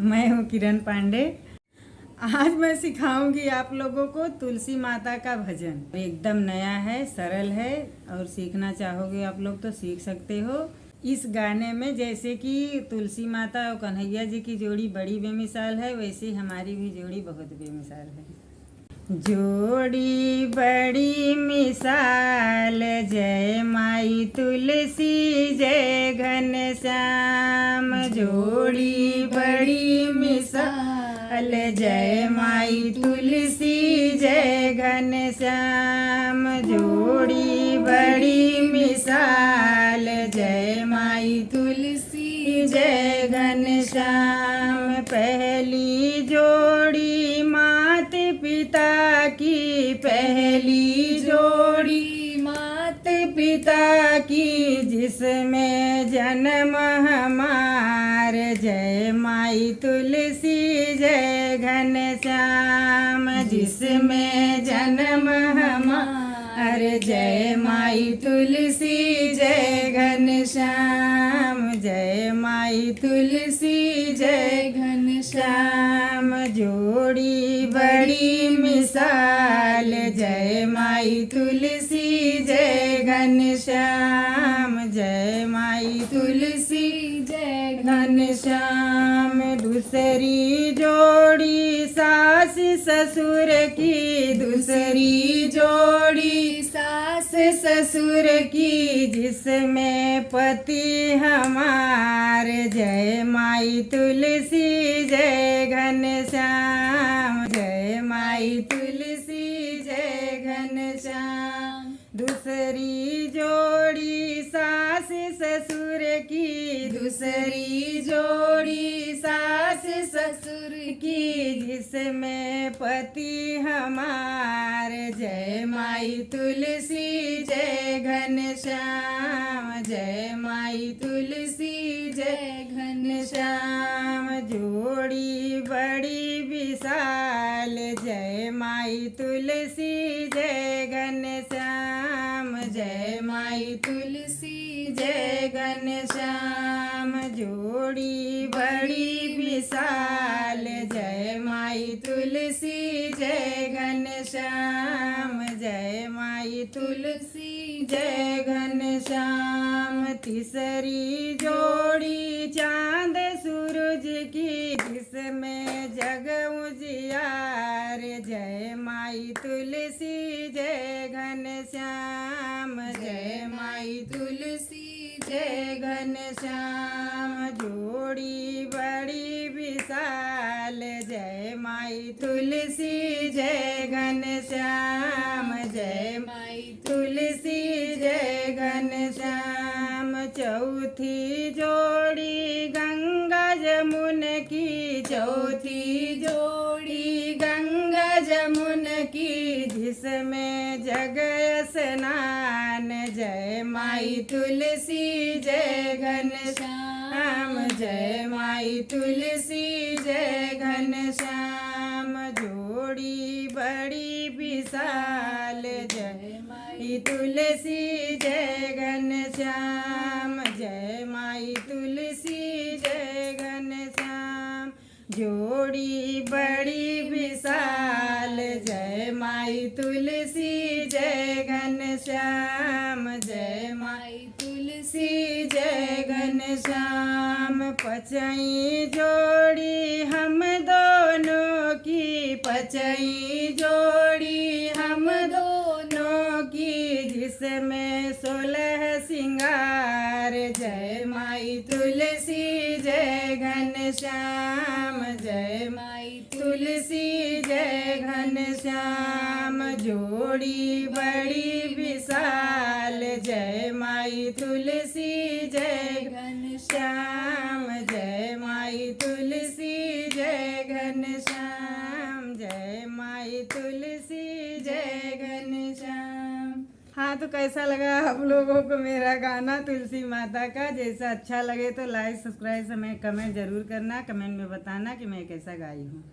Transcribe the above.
मैं हूँ किरण पांडे। आज मैं सिखाऊंगी आप लोगों को तुलसी माता का भजन। एकदम नया है, सरल है और सीखना चाहोगे आप लोग तो सीख सकते हो। इस गाने में जैसे कि तुलसी माता और कन्हैया जी की जोड़ी बड़ी बेमिसाल है, वैसे ही हमारी भी जोड़ी बहुत बेमिसाल है। जोड़ी बड़ी मिसाल, जय माई तुलसी जय घनश्याम। जोड़ी बड़ी मिसाल, जय माई तुलसी जय घनश्याम। जोड़ी बड़ी मिसाल, जय माई तुलसी जय घनश्याम। पहली जोड़ी मात पिता की, पहली जोड़ी मात पिता की, जिसमें जन्म हमार। जय माई तुलसी जय घनश्याम, जिसमें जन्म हमार। जय माई तुलसी जय घनश्याम, जय माई तुलसी जय घनश्याम। जोड़ी बड़ी मिसाल, जय माई तुलसी जय घनश्याम, जय माई तुलसी जय घनश्याम। दूसरी जोड़ी सास ससुर की, दूसरी जोड़ी सास ससुर की, जिसमें पति हमार। जय माई तुलसी जय घनश्याम, जय माई तुलसी जय घनश्याम। दूसरी जोड़ी सास ससुर की, दूसरी जोड़ी सास ससुर की, जिसमें पति हमार। जय माई तुलसी जय घनश्याम, जय माई तुलसी जय घनश्याम। जोड़ी बड़ी विशाल, जय माई तुलसी जय घनश्याम, जय माई तुलसी जय घनश्याम। जोड़ी बड़ी विशाल, जय माई तुलसी जय घनश्याम, जय माई तुलसी जय घनश्याम। तीसरी जोड़ी चांद सूरज की, जिसमें जग उजियार। जय माई तुलसी जय घनश्याम, जय माई तुलसी जय घनश्याम। जोड़ी बड़ी विशाल, जय माई तुलसी जय घनश्याम, जय माई तुलसी जय घनश्याम। चौथी जोड़ी गंगा जमुन की, चौथी जोड़ी गंगा जमुन की, जिसमें जग स्नान। जय माई तुलसी जय घनश्याम, जय माई तुलसी जय घनश्याम। जोड़ी बड़ी विशाल, जय माई तुलसी जय घनश्याम, जय माई तुलसी जय घनश्याम। जोड़ी बड़ी विशाल, जय माई तुलसी जय घनश्याम, जय माई तुलसी जय घनश्याम। पचई जोड़ी हम दोनों की, पचई जोड़ी हम दोनों की, जिसमें 16 सिंगार। जय माई तुलसी जय घनश्याम, जय माई तुलसी जय घनश्याम। जोड़ी बड़ी विशाल, जय माई तुलसी जय घनश्याम, जय माई तुलसी जय घनश्याम, जय माई तुलसी जय घनश्याम। हाँ, तो कैसा लगा आप लोगों को मेरा गाना तुलसी माता का? जैसा अच्छा लगे तो लाइक सब्सक्राइब हमें कमेंट जरूर करना, कमेंट में बताना कि मैं कैसा गाई हूँ।